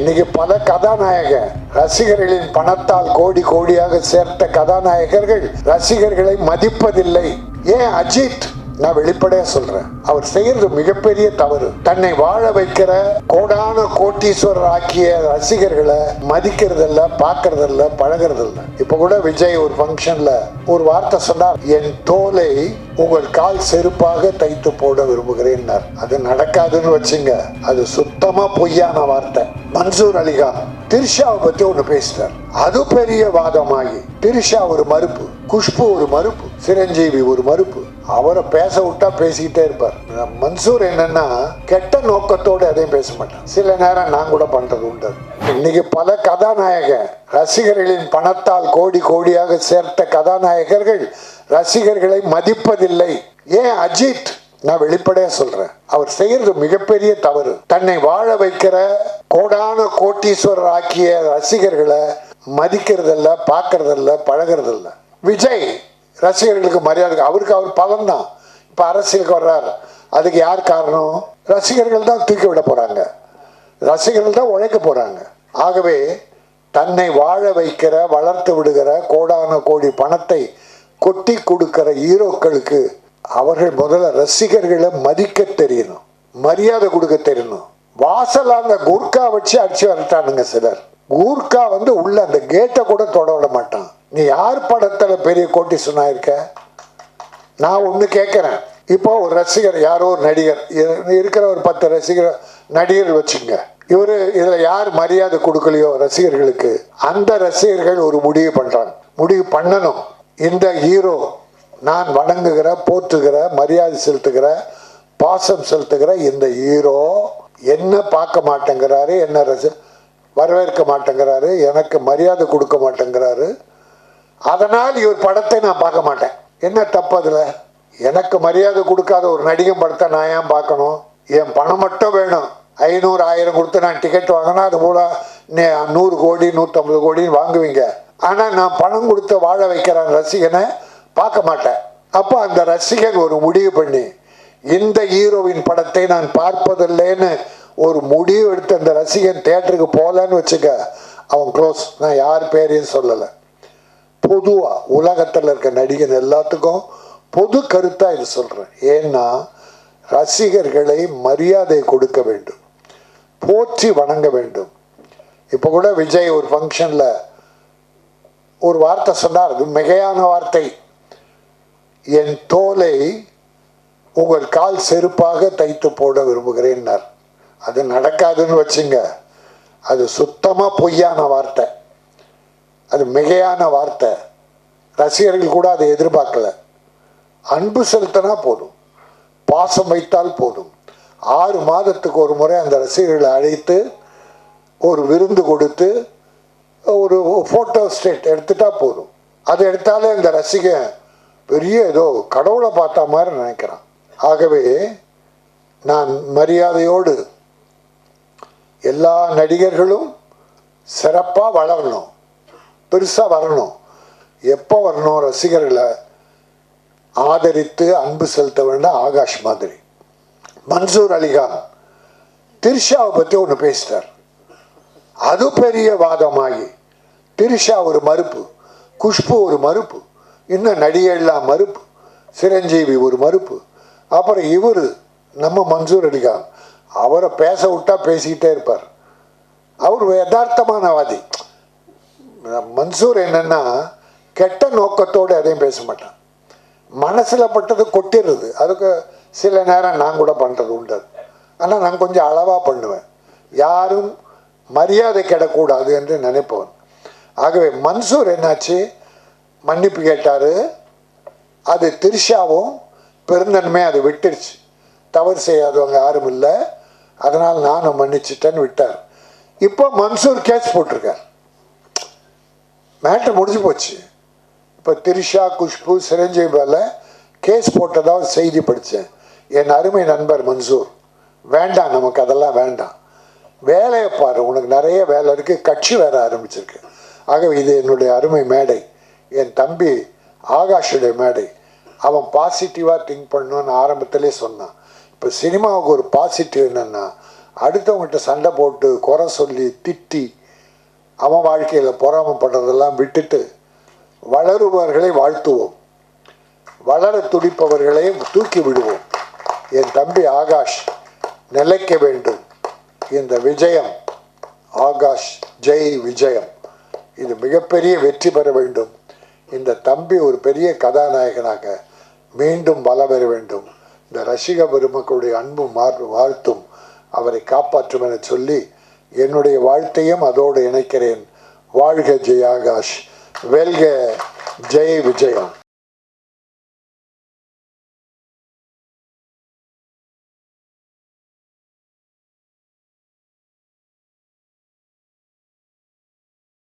இன்னைக்கு பல ரசிகர்களின் பணத்தால் கோடி கோடியாக சேர்த்த கதாநாயகர்கள் ரசிகர்களை மதிப்பதில்லை. ஏன் அஜித்? நான் வெளிப்படையா சொல்றேன், அவர் செய்யறது மிகப்பெரிய தவறு. தன்னை வாழ வைக்கிற கோடான கோட்டீஸ்வரர் ஆக்கிய ரசிகர்களை மதிக்கிறதில்ல, பாக்குறதில்ல, பழகிறதில்ல. இப்ப கூட விஜய் ஒரு ஃபங்க்ஷன்ல ஒரு வார்த்தை சொன்னார், என் தோலை உங்கள் கால் செருப்பாக தைத்து போட விரும்புகிறேன். அது நடக்காதுன்னு வச்சுங்க, அது சுத்தமா பொய்யான வார்த்தை. மன்சூர் அலிகான் திரிஷாவை பத்தி ஒண்ணு பேசிட்டார், அது பெரிய வாதமாகி திரிஷா ஒரு மறுப்பு, குஷ்பு ஒரு மறுப்பு, சிரஞ்சீவி ஒரு மறுப்பு. அவரை பேச விட்டா பேசிக்கிட்டே இருப்பார். மன்சூர் என்னன்னா கெட்ட நோக்கத்தோடு எதையும் பேச மாட்டார். சில நேரம் நான் கூட பண்றது உண்டு. இன்னைக்கு பல ரசிகர்களின் பணத்தால் கோடி கோடியாக சேர்த்த கதாநாயகர்கள் ரசிகர்களை மதிப்பதில்லை. ஏன் அஜித்? நான் வெளிப்படையா சொல்றேன், அவர் செய்யறது மிகப்பெரிய தவறு. தன்னை வாழ வைக்கிற கோடான கோட்டீஸ்வரர் ஆக்கிய ரசிகர்களை மதிக்கிறதில்ல, பாக்குறதில்ல, பழகிறதில்ல. விஜய் ரசிகர்களுக்கு மரியாதை, அவருக்கு அவர் பலன் தான். இப்ப அரசியலுக்கு வர்றாரு, அதுக்கு யார் காரணம்? ரசிகர்கள் தான் தூக்கி விட போறாங்க, ரசிகர்கள் தான் உழைக்க போறாங்க. ஆகவே தன்னை வாழ வைக்கிற, வளர்த்து விடுகிற, கோடான கோடி பணத்தை கொட்டி கொடுக்கிற ஹீரோக்களுக்கு அவர்கள் முதல்ல ரசிகர்களை மதிக்க தெரியணும், மரியாதை கொடுக்க தெரியணும். வாசல் அந்த கூர்க்கா வச்சு அடிச்சு வரட்டானுங்க சிலர். கூர்க்கா உள்ள அந்த கேட்டை கூட தொட விட மாட்டான். நீ யார் படத்துல பெரிய கோட்டி சொன்னாயிருக்க? நான் ஒண்ணு கேட்கிறேன், இப்போ ஒரு ரசிகர், யாரோ ஒரு நடிகர் இருக்கிற, ஒரு 10 ரசிகர் நடிகர் வச்சுங்க, இவரு இதுல யார் மரியாதை கொடுக்கலையோ ரசிகர்களுக்கு, அந்த ரசிகர்கள் ஒரு முடிவு பண்றாங்க, முடிவு பண்ணணும், இந்த ஹீரோ நான் வணங்குகிற, போற்றுகிற, மரியாதை செலுத்துகிற, பாசம் செலுத்துகிற இந்த ஹீரோ என்ன பார்க்க மாட்டேங்கிறாரு, என்ன வரவேற்க மாட்டேங்கிறாரு, எனக்கு மரியாதை கொடுக்க மாட்டேங்கிறாரு, அதனால் இவர் படத்தை நான் பார்க்க மாட்டேன். என்ன தப்பு அதுல? எனக்கு மரியாதை கொடுக்காத ஒரு நடிகன் படத்தை நான் ஏன் பார்க்கணும்? என் பணம் மட்டும் வேணும். 500 1000 கொடுத்து நான் டிக்கெட் வாங்கினா அது போல 100 கோடி 150 கோடின்னு வாங்குவீங்க. ஆனா நான் பணம் கொடுத்து வாழ வைக்கிற ரசிகனை பார்க்க மாட்டேன். அப்போ அந்த ரசிகன் ஒரு முடிவு பண்ணி இந்த ஹீரோவின் படத்தை நான் பார்ப்பதில்லைன்னு ஒரு முடிவு எடுத்து அந்த ரசிகன் தியேட்டருக்கு போகலன்னு வச்சுக்க, அவன் க்ளோஸ். நான் யார் பேரையும் சொல்லலை, பொதுவா உலகத்தில் இருக்க நடிகன் எல்லாத்துக்கும் பொது கருத்தா இது சொல்றேன். ஏன்னா ரசிகர்களை மரியாதை கொடுக்க வேண்டும், போற்றி வணங்க வேண்டும். இப்ப கூட விஜய் ஒரு ஃபங்க்ஷன்ல ஒரு வார்த்தை சொன்னார், அது மிகையான வார்த்தை, என் தோலை உங்கள் கால் செருப்பாக தைத்து போட விரும்புகிறேன். அது நடக்காதுன்னு வச்சுங்க, அது சுத்தமா பொய்யான வார்த்தை, அது மிகையான வார்த்தை. ரசிகர்கள் கூட அதை எதிர்பார்க்கல. அன்பு செலுத்தினா போதும், பாசம் வைத்தால் போதும். 6 மாதத்துக்கு ஒரு முறை அந்த ரசிகர்களை அழைத்து ஒரு விருந்து கொடுத்து ஒரு போட்டோ ஸ்டேட் எடுத்துட்டா போதும். அது எடுத்தாலே இந்த ரசிகன் பெரிய ஏதோ கடவுளை பார்த்த மாதிரி நினைக்கிறான். ஆகவே நான் மரியாதையோடு எல்லா நடிகர்களும் சிறப்பா வளரணும், பெருசா வரணும். எப்போ வரணும்? ரசிகர்களை ஆதரித்து அன்பு செலுத்த வேண்டாம். ஆகாஷ் மாதிரி. மன்சூர் அலிகான் திரிஷாவை பத்தி ஒண்ணு பேசிட்டார், அது பெரிய வாதமாகி திரிஷா ஒரு மறுப்பு, குஷ்பு ஒரு மறுப்பு, இன்னும் நடிகெல்லாம் மறுப்பு, சிரஞ்சீவி ஒரு மறுப்பு. அப்புறம் இவரு நம்ம மன்சூர் அலிகான், அவரை பேச விட்டா பேசிக்கிட்டே இருப்பார். அவர் யதார்த்தமானவாதி. மன்சூர் என்னன்னா கெட்ட நோக்கத்தோடு எதையும் பேச மாட்டான், மனசுல பட்டது கொட்டிடுறது. அதுக்கு சில நேரம் நான் கூட பண்றது உண்டு. ஆனா நான் கொஞ்சம் அளவா பண்ணுவேன், யாரும் மரியாதை கெடக்கூடாது என்று நினைப்பவன். ஆகவே மன்சூர் என்னாச்சு, மன்னிப்பு கேட்டாரு. அது திரிஷாவும் பெருந்தன்மை அதை விட்டுருச்சு. தவறு செய்யாதவங்க யாரும் இல்லை, அதனால் நானும் மன்னிச்சிட்டேன்னு விட்டார். இப்போ மன்சூர் கேஸ் போட்டிருக்கார், மேட்ரு முடிஞ்சு போச்சு. இப்போ திரிஷா, குஷ்பு, சிரஞ்சீவி மேல கேஸ் போட்டதாக செய்தி படித்தேன். என் அருமை நண்பர் மன்சூர், வேண்டாம், நமக்கு அதெல்லாம் வேண்டாம், வேலையை பாரு, உனக்கு நிறைய வேலை இருக்கு, கட்சி வேற ஆரம்பிச்சிருக்கு. ஆகவே இது என்னுடைய அருமை மேடை, என் தம்பி ஆகாஷுடைய மேடை. அவன் பாசிட்டிவாக திங்க் பண்ணணும்னு ஆரம்பத்திலே சொன்னான். இப்போ சினிமாவுக்கு ஒரு பாசிட்டிவ் என்னன்னா அடுத்தவங்ககிட்ட சண்டை போட்டு குறை சொல்லி திட்டி அவன் வாழ்க்கையில் பொறாமப்படுறதெல்லாம் விட்டுட்டு வளருபவர்களை வாழ்த்துவோம், வளர துடிப்பவர்களை தூக்கி விடுவோம். என் தம்பி ஆகாஷ் நிலைக்க வேண்டும். இந்த விஜயம் ஆகாஷ் ஜெய் விஜயம் இது மிகப்பெரிய வெற்றி பெற வேண்டும். இந்த தம்பி ஒரு பெரிய கதாநாயகனாக மீண்டும் வலம் பெற வேண்டும். இந்த ரசிக பெருமக்களுடைய அன்பும் வாழ்த்தும் அவரை காப்பாற்றும் என சொல்லி என்னுடைய வாழ்த்தையும் அதோடு இணைக்கிறேன். வாழ்க ஜெய் ஆகாஷ், வெல்க ஜெய் விஜயம்.